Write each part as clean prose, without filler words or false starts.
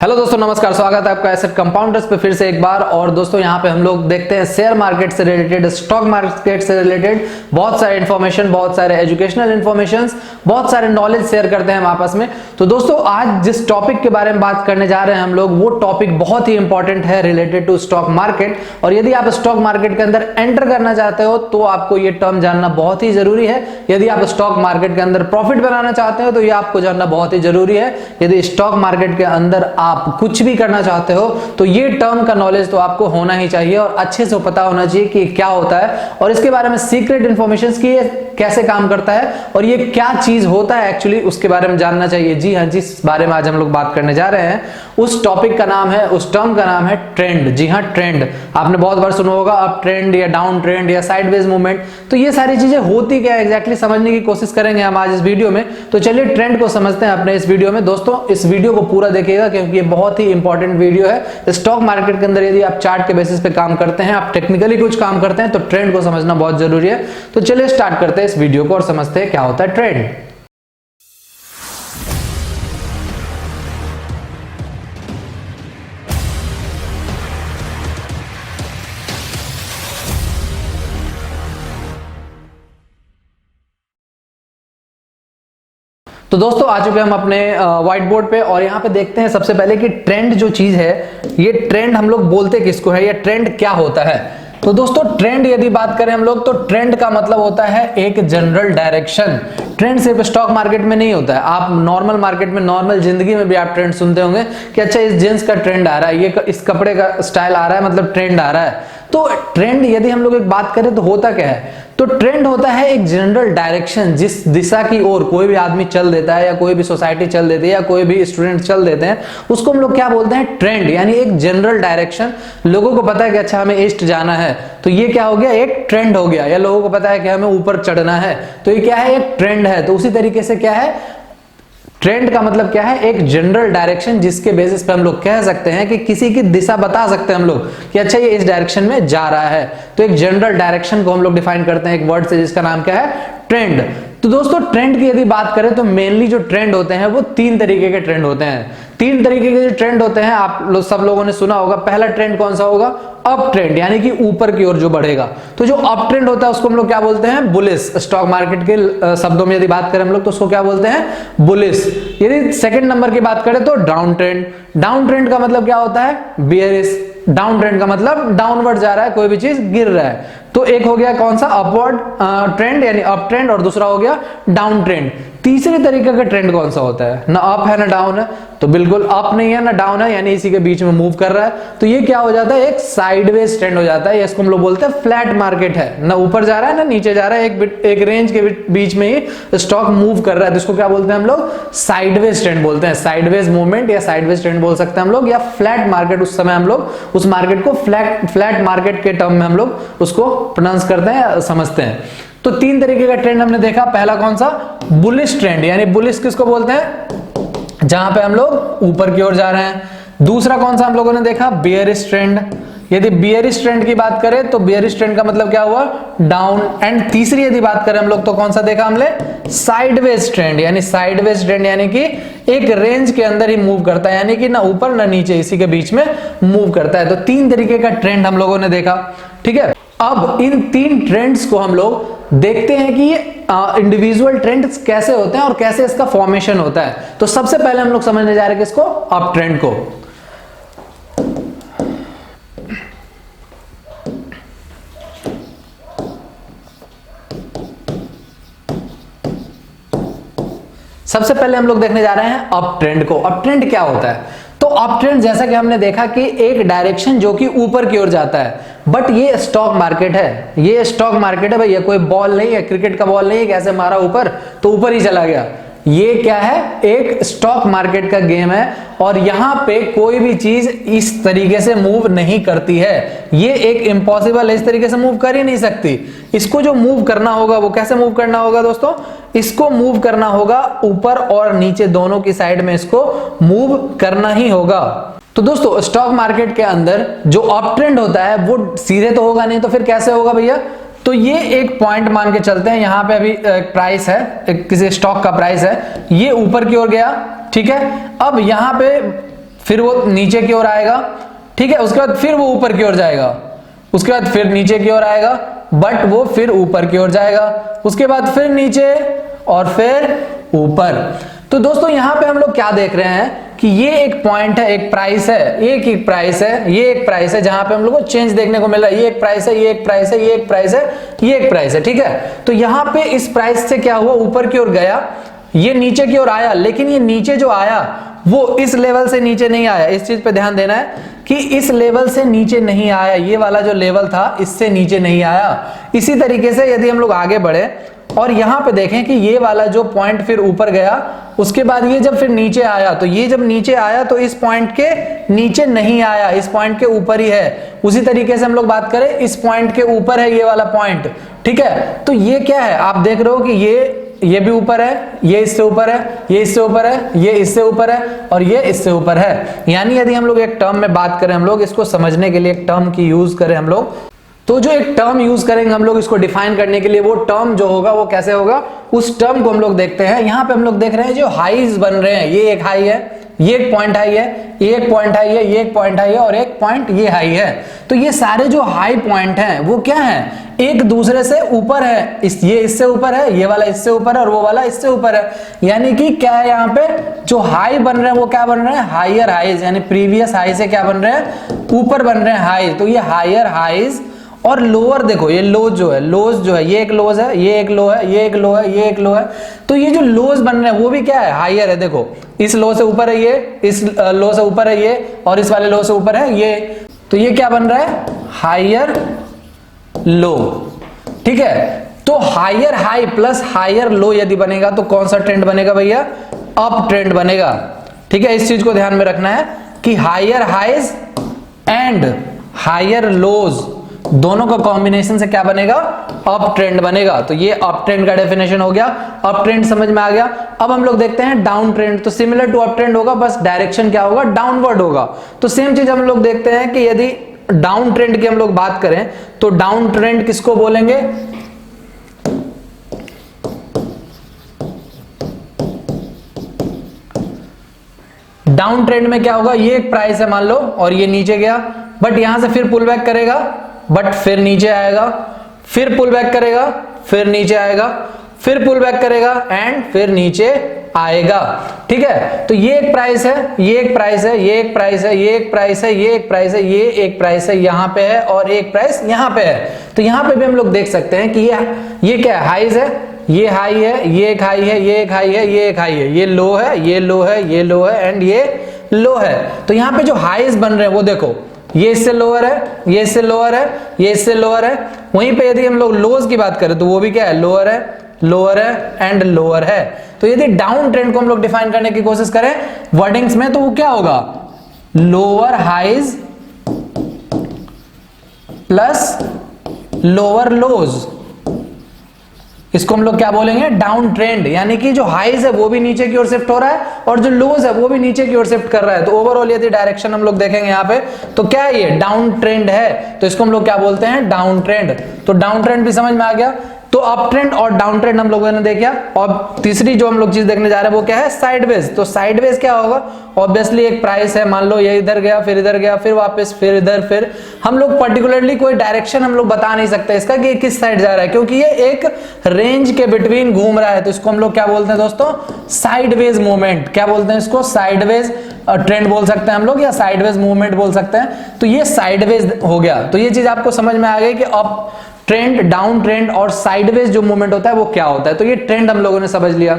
Hello दोस्तों, नमस्कार। स्वागत है आपका एसेट कंपाउंडर्स पे फिर से एक बार। और दोस्तों यहाँ पे हम लोग देखते हैं शेयर मार्केट से रिलेटेड, स्टॉक मार्केट से रिलेटेड बहुत सारे इन्फॉर्मेशन, बहुत सारे एजुकेशनल इन्फॉर्मेशन, बहुत सारे नॉलेज शेयर करते हैं हम आपस में। तो दोस्तों आज जिस टॉपिक के बारे में बात करने जा रहे हैं हम लोग, वो टॉपिक बहुत ही इंपॉर्टेंट है रिलेटेड टू स्टॉक मार्केट। और यदि आप स्टॉक मार्केट के अंदर एंटर करना चाहते हो तो आपको ये टर्म जानना बहुत ही जरूरी है। यदि आप स्टॉक मार्केट के अंदर प्रॉफिट बनाना चाहते हो तो ये आपको जानना बहुत ही जरूरी है। यदि स्टॉक मार्केट के अंदर आप कुछ भी करना चाहते हो तो ये टर्म का नॉलेज तो आपको होना ही चाहिए और अच्छे से पता होना चाहिए कि क्या होता है और इसके बारे में सीक्रेट इंफॉर्मेशन की कैसे काम करता है और ये क्या चीज होता है एक्चुअली, उसके बारे में जानना चाहिए। जी हाँ, जिस बारे में आज हम लोग बात करने जा रहे हैं उस टॉपिक का नाम है, उस टर्म का नाम है ट्रेंड। जी हाँ, ट्रेंड। आपने बहुत बार सुना होगा, अप ट्रेंड या डाउन ट्रेंड या साइडवेज मूवमेंट। तो ये सारी चीजें होती क्या एग्जैक्टली समझने की कोशिश करेंगे हम आज इस वीडियो में। तो चलिए ट्रेंड को समझते हैं अपने इस वीडियो में। दोस्तों इस वीडियो को पूरा देखिएगा क्योंकि ये बहुत ही इंपॉर्टेंट वीडियो है। स्टॉक मार्केट के अंदर यदि आप चार्ट के बेसिस पे काम करते हैं, आप टेक्निकली कुछ काम करते हैं तो ट्रेंड को समझना बहुत जरूरी है। तो चलिए स्टार्ट करते हैं इस वीडियो को और समझते हैं क्या होता है ट्रेंड। तो दोस्तों आ चुके हम अपने व्हाइट बोर्ड पे और यहाँ पे देखते हैं सबसे पहले कि ट्रेंड जो चीज है, ये ट्रेंड हम लोग बोलते किसको है, ये ट्रेंड क्या होता है। तो दोस्तों ट्रेंड यदि बात करें हम लोग तो ट्रेंड का मतलब होता है एक जनरल डायरेक्शन। ट्रेंड सिर्फ स्टॉक मार्केट में नहीं होता है, आप नॉर्मल मार्केट में, नॉर्मल जिंदगी में भी आप ट्रेंड सुनते होंगे कि अच्छा इस जींस का ट्रेंड आ रहा है, ये इस कपड़े का स्टाइल आ रहा है, मतलब ट्रेंड आ रहा है। तो ट्रेंड यदि हम लोग एक बात करें तो होता क्या है, तो ट्रेंड होता है एक जनरल डायरेक्शन, जिस दिशा की ओर कोई भी आदमी चल देता है या कोई भी सोसाइटी चल देती है या कोई भी स्टूडेंट चल देते हैं, उसको हम लोग क्या बोलते हैं, ट्रेंड। यानी एक जनरल डायरेक्शन, लोगों को पता है कि अच्छा हमें ईस्ट जाना है तो ये क्या हो गया, एक ट्रेंड हो गया। या लोगों को पता है कि हमें ऊपर चढ़ना है तो ये क्या है, एक ट्रेंड है। तो उसी तरीके से क्या है, ट्रेंड का मतलब क्या है, एक जनरल डायरेक्शन जिसके बेसिस पे हम लोग कह सकते हैं कि किसी की दिशा बता सकते हैं हम लोग कि अच्छा ये इस डायरेक्शन में जा रहा है। तो एक जनरल डायरेक्शन को हम लोग डिफाइन करते हैं एक वर्ड से जिसका नाम क्या है, ट्रेंड। तो दोस्तों ट्रेंड की यदि बात करें तो मेनली जो ट्रेंड होते हैं वो तीन तरीके के ट्रेंड होते हैं। तीन तरीके के जो ट्रेंड होते हैं आप लोग सब लोगों ने सुना होगा। पहला ट्रेंड कौन सा होगा, अप ट्रेंड, यानी कि ऊपर की ओर जो बढ़ेगा। तो जो अप ट्रेंड होता है उसको हम लोग क्या बोलते हैं, बुलिश। स्टॉक मार्केट के शब्दों में यदि बात करें हम लोग तो उसको क्या बोलते हैं, बुलिश। यदि सेकंड नंबर की बात करें तो डाउन ट्रेंड। डाउन ट्रेंड का मतलब क्या होता है, बियरिश। डाउन ट्रेंड का मतलब डाउनवर्ड जा रहा है, कोई भी चीज गिर रहा है। तो एक हो गया कौन सा, अपवर्ड ट्रेंड यानी अप ट्रेंड, और दूसरा हो गया डाउन ट्रेंड। तीसरे तरीके का ट्रेंड कौन सा होता है, ना अप है ना डाउन है, तो बिल्कुल अप नहीं है ना डाउन है, यानी इसी के बीच में मूव कर रहा है। तो ये क्या हो जाता है, एक साइडवेज ट्रेंड हो जाता है। इसको हम लोग बोलते हैं फ्लैट मार्केट है, ना ऊपर जा रहा है ना नीचे जा रहा है, एक रेंज के बीच में ही स्टॉक मूव कर रहा है। तो इसको क्या बोलते हैं हम लोग, साइडवेज ट्रेंड बोलते हैं। साइडवेज मूवमेंट या साइडवेज ट्रेंड बोल सकते हैं हम लोग, या फ्लैट मार्केट। उस समय हम लोग उस मार्केट को फ्लैट मार्केट के टर्म में हम लोग उसको प्रोनाउंस करते हैं, समझते हैं। तो तीन तरीके का ट्रेंड हमने देखा। पहला कौन सा, बुलिश ट्रेंड, यानी बुलिश किसको बोलते हैं, जहां पे हम लोग ऊपर की ओर जा रहे हैं। दूसरा कौन सा हम लोगों ने देखा, बियरिश ट्रेंड। यदि बियरिश ट्रेंड की बात करें तो बियरिश ट्रेंड का मतलब क्या हुआ, डाउन। एंड तीसरी यदि बात करें हम लोग तो कौन सा देखा हमने, साइडवेज ट्रेंड। यानी साइडवेज ट्रेंड यानी कि एक रेंज के अंदर ही मूव करता है, यानी कि ना ऊपर ना नीचे, इसी के बीच में मूव करता है। तो तीन तरीके का ट्रेंड हम लोगों ने देखा, ठीक है। अब इन तीन ट्रेंड्स को हम लोग देखते हैं कि ये इंडिविजुअल ट्रेंड्स कैसे होते हैं और कैसे इसका फॉर्मेशन होता है। तो सबसे पहले हम लोग समझने जा रहे हैं किसको, अप ट्रेंड को। सबसे पहले हम लोग देखने जा रहे हैं अप ट्रेंड को। अप ट्रेंड क्या होता है, तो अप ट्रेंड जैसा कि हमने देखा कि एक डायरेक्शन जो कि ऊपर की ओर जाता है। बट ये स्टॉक मार्केट है, ये स्टॉक मार्केट है भाई, ये कोई बॉल नहीं है, क्रिकेट का बॉल नहीं है, कैसे मारा ऊपर तो ऊपर ही चला गया। ये क्या है, एक स्टॉक मार्केट का गेम है और यहां पे कोई भी चीज इस तरीके से मूव नहीं करती है। ये एक इम्पॉसिबल है, इस तरीके से मूव कर ही नहीं सकती। इसको जो मूव करना होगा वो कैसे मूव करना होगा दोस्तों, इसको मूव करना होगा ऊपर और नीचे दोनों की साइड में, इसको मूव करना ही होगा। तो दोस्तों स्टॉक मार्केट के अंदर जो अप ट्रेंड होता है वो सीधे तो होगा नहीं, तो फिर कैसे होगा भैया, तो ये एक पॉइंट मान के चलते हैं, यहां पे अभी प्राइस है, किसी स्टॉक का प्राइस है, ये ऊपर की ओर गया, ठीक है। अब यहां पे फिर वो नीचे की ओर आएगा, ठीक है, उसके बाद फिर वो ऊपर की ओर जाएगा, उसके बाद फिर नीचे की ओर आएगा, बट वो फिर ऊपर की ओर जाएगा, उसके बाद फिर नीचे और फिर ऊपर। तो दोस्तों यहां पे हम लोग क्या देख रहे हैं कि ये एक पॉइंट है, एक प्राइस है, एक प्राइस है, ये एक प्राइस है, जहां पे हम लोग को चेंज देखने को मिल रहा है। ये एक प्राइस है, ये एक प्राइस है, ये एक प्राइस है, ये एक प्राइस है, ठीक है। तो यहां पे इस प्राइस से क्या हुआ, ऊपर की ओर गया, ये नीचे की ओर आया, लेकिन ये नीचे जो आया वो इस लेवल से नीचे नहीं आया। इस चीज पे ध्यान देना है कि इस लेवल से नीचे नहीं आया, ये वाला जो लेवल था इससे नीचे नहीं आया। इसी तरीके से यदि हम लोग आगे बढ़े और यहां पे देखें कि ये वाला जो पॉइंट फिर ऊपर गया, उसके बाद ये जब फिर नीचे आया, तो ये जब नीचे आया तो इस पॉइंट के नीचे नहीं आया, इस पॉइंट के ऊपर ही है। उसी तरीके से हम लोग बात करें, इस पॉइंट के ऊपर है ये वाला पॉइंट, ठीक है। तो ये क्या है, आप देख रहे हो कि ये भी ऊपर है, ये इससे ऊपर है, ये इससे ऊपर है, ये इससे ऊपर है और ये इससे ऊपर है। यानी यदि हम लोग एक टर्म में बात करें, हम लोग इसको समझने के लिए एक टर्म की यूज करें हम लोग, तो जो एक टर्म यूज करेंगे हम लोग इसको डिफाइन करने के लिए, वो टर्म जो होगा वो कैसे होगा, उस टर्म को हम लोग देखते हैं। यहां पे हम लोग देख रहे हैं जो हाईज बन रहे हैं, ये एक हाई है, ये एक पॉइंट हाई है, ये एक पॉइंट हाई है, ये एक पॉइंट हाई है और एक पॉइंट ये हाई है। तो ये सारे जो हाई पॉइंट हैं वो क्या है, एक दूसरे से ऊपर है। ये इससे ऊपर है, ये वाला इससे ऊपर है और वो वाला इससे ऊपर है। यानी कि क्या है, यहाँ पे जो हाई बन रहे हैं वो क्या बन रहे हैं, हायर हाइज, यानी प्रीवियस हाई से क्या बन रहे हैं, ऊपर बन रहे हैं हाई। तो ये हायर हाइज और लोअर, देखो ये लो जो है, लोज जो है, ये एक लोज है, ये एक लो है, ये एक लो है, ये एक लो है। तो ये जो लोज बन रहे हैं वो भी क्या है, हायर है। देखो इस लो से ऊपर है ये, इस लो से ऊपर है ये और इस वाले लो से ऊपर है ये। तो ये क्या बन रहा है, हायर लो, ठीक है। तो higher high plus higher low यदि बनेगा तो कौन सा ट्रेंड बनेगा भैया, अप ट्रेंड बनेगा, ठीक है। इस चीज को ध्यान में रखना है कि higher highs and higher lows दोनों का कॉम्बिनेशन से क्या बनेगा, अप ट्रेंड बनेगा। तो ये अप ट्रेंड का डेफिनेशन हो गया, अप ट्रेंड समझ में आ गया। अब हम लोग देखते हैं डाउन ट्रेंड, तो सिमिलर टू अप ट्रेंड होगा, बस डायरेक्शन क्या होगा, डाउनवर्ड होगा। तो सेम चीज हम लोग देखते हैं कि यदि डाउन ट्रेंड की हम लोग बात करें तो डाउन ट्रेंड किसको बोलेंगे, डाउन ट्रेंड में क्या होगा, ये एक प्राइस है मान लो और ये नीचे गया, बट यहां से फिर पुल बैक करेगा, बट फिर नीचे आएगा, फिर पुल बैक करेगा, फिर नीचे आएगा, फिर पुल बैक करेगा एंड फिर नीचे आएगा, ठीक है। तो ये एक प्राइस है, ये एक प्राइस है, ये एक प्राइस है, ये एक प्राइस है, ये एक प्राइस है, ये एक प्राइस है, यहां पे है और एक प्राइस यहां पे है। तो यहां पे भी हम लोग देख सकते हैं कि ये क्या है, हाईज है, ये हाई है, ये एक हाई है, ये एक हाई है, ये एक हाई है, ये लो है, ये लो है, ये लो है एंड ये लो है। तो यहां पे जो हाईज बन रहे हैं वो देखो, ये इससे लोअर है, ये इससे लोअर है, ये इससे लोअर है। वहीं पे यदि हम लोग लोज की बात करें तो वो भी क्या है, लोअर है, लोअर है एंड लोअर है। तो यदि डाउन ट्रेंड को हम लोग डिफाइन करने की कोशिश करें वर्डिंग्स में तो वो क्या होगा, lower highs plus lower lows, इसको हम लोग क्या बोलेंगे, डाउन ट्रेंड। यानी कि जो हाइज है वो भी नीचे की ओर शिफ्ट हो रहा है और जो लोज है वो भी नीचे की ओर शिफ्ट कर रहा है। तो ओवरऑल यदि डायरेक्शन हम लोग देखेंगे यहाँ पे तो क्या है, ये डाउन ट्रेंड है। तो इसको हम लोग क्या बोलते हैं, डाउन ट्रेंड। तो डाउन ट्रेंड भी समझ में आ गया। तो अप ट्रेंड और डाउन ट्रेंड हम लोगों ने देखा। और तीसरी जो हम लोग चीज देखने जा रहे हैं वो क्या है, साइडवेज। तो साइडवेज क्या होगा, ऑब्वियसली एक प्राइस है, मान लो ये इधर गया, फिर इधर गया, फिर वापस, फिर इधर, फिर हम लोग पर्टिकुलरली कोई डायरेक्शन हम लोग बता नहीं सकते इसका कि किस साइड जा रहा है, क्योंकि ये एक रेंज के बिटवीन घूम रहा है। तो इसको हम लोग क्या बोलते हैं दोस्तों, साइडवेज मूवमेंट। क्या बोलते हैं इसको, साइडवेज ट्रेंड बोल सकते हैं हम लोग या साइडवेज मूवमेंट बोल सकते हैं। तो ये साइडवेज हो गया। तो ये चीज आपको समझ में आ गई कि अप ट्रेंड, डाउन ट्रेंड और साइडवेज जो मूवमेंट होता है वो क्या होता है। तो ये ट्रेंड हम लोगों ने समझ लिया।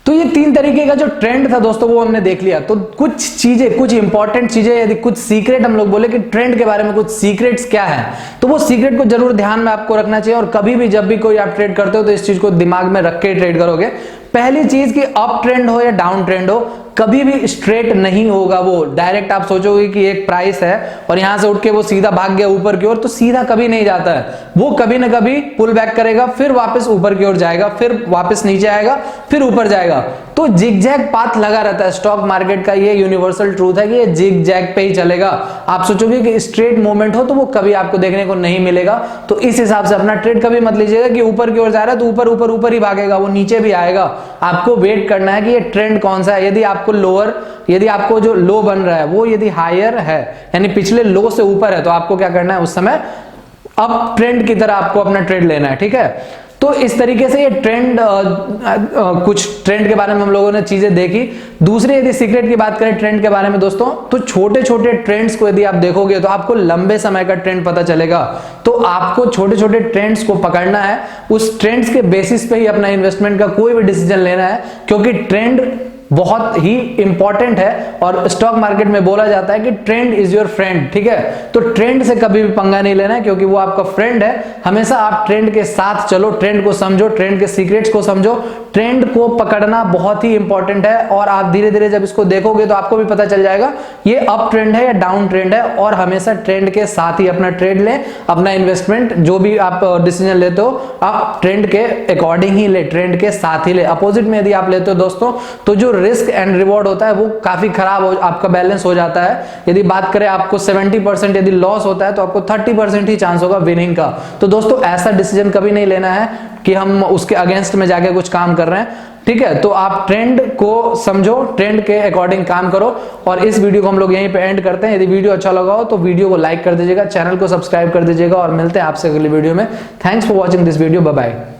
तो ये तीन तरीके का जो ट्रेंड था दोस्तों वो हमने देख लिया। तो कुछ चीजें, कुछ इंपॉर्टेंट चीजें, यदि कुछ सीक्रेट हम लोग बोले कि ट्रेंड के बारे में कुछ सीक्रेट्स क्या है, तो वो सीक्रेट को जरूर ध्यान में आपको रखना चाहिए। और कभी भी जब भी कोई आप ट्रेड करते हो तो इस चीज को दिमाग में रख के ट्रेड करोगे। पहली चीज कि अप ट्रेंड हो या डाउन ट्रेंड हो, कभी भी स्ट्रेट नहीं होगा वो। डायरेक्ट आप सोचोगे कि एक प्राइस है और यहां से उठ के वो सीधा भाग गया ऊपर की ओर, तो सीधा कभी नहीं जाता है। वो कभी ना कभी पुल बैक करेगा, फिर वापस ऊपर की ओर जाएगा, फिर वापस नीचे आएगा, फिर ऊपर जाएगा। तो जिग जैग पाथ लगा रहता है। स्टॉक मार्केट का ये यूनिवर्सल ट्रूथ है कि ये जिग जैग पे ही चलेगा। आप सोचोगे कि स्ट्रेट मूवमेंट हो तो वो कभी आपको देखने को नहीं मिलेगा। तो इस हिसाब से अपना ट्रेड कभी मत लीजिएगा कि ऊपर की ओर जा रहा है तो ऊपर ऊपर ऊपर ही भागेगा, वो नीचे भी आएगा। आपको वेट करना है कि ये ट्रेंड कौन सा है। यदि आपको जो लो बन रहा है वो यदि हायर है, यानी पिछले लो से ऊपर है, तो आपको क्या करना है, उस समय अप ट्रेंड की तरह आपको अपना ट्रेड लेना है। ठीक है, तो इस तरीके से ये ट्रेंड कुछ ट्रेंड के बारे में हम लोगों ने चीजें देखी। दूसरी यदि सीक्रेट की बात करें ट्रेंड के बारे में दोस्तों, तो छोटे छोटे ट्रेंड्स को यदि आप देखोगे तो आपको लंबे समय का ट्रेंड पता चलेगा। तो आपको छोटे छोटे ट्रेंड्स को पकड़ना है, उस ट्रेंड्स के बेसिस पे ही अपना इन्वेस्टमेंट का कोई भी डिसीजन लेना है, क्योंकि ट्रेंड बहुत ही इंपॉर्टेंट है और स्टॉक मार्केट में बोला जाता है कि ट्रेंड इज योर फ्रेंड। ठीक है, तो ट्रेंड से कभी भी पंगा नहीं लेना है, क्योंकि वो आपका फ्रेंड है। हमेशा आप ट्रेंड के साथ चलो, ट्रेंड को समझो, ट्रेंड के सीक्रेट्स को समझो। ट्रेंड को पकड़ना बहुत ही इंपॉर्टेंट है और आप धीरे धीरे जब इसको देखोगे तो आपको भी पता चल जाएगा ये अप ट्रेंड है या डाउन ट्रेंड है। और हमेशा ट्रेंड के साथ ही अपना ट्रेड लें, अपना इन्वेस्टमेंट जो भी आप डिसीजन लेते हो आप ट्रेंड के अकॉर्डिंग ही ले, ट्रेंड के साथ ही ले। अपोजिट में यदि आप लेते हो दोस्तों तो जो रिस्क एंड रिवॉर्ड होता है वो काफी खराब आपका बैलेंस हो जाता है। यदि बात करें आपको 70% यदि लॉस होता है तो आपको 30% ही चांस होगा विनिंग का। तो दोस्तों ऐसा डिसीजन कभी नहीं लेना है कि हम उसके अगेंस्ट में जाके कुछ काम कर रहे हैं। ठीक है, तो आप ट्रेंड को समझो, ट्रेंड के अकॉर्डिंग काम करो। और इस वीडियो को हम लोग यहीं पे एंड करते हैं। यदि वीडियो अच्छा लगा हो तो वीडियो को लाइक कर दीजिएगा, चैनल को सब्सक्राइब कर दीजिएगा और मिलते हैं आपसे अगली वीडियो में। Thanks for watching this video, bye bye.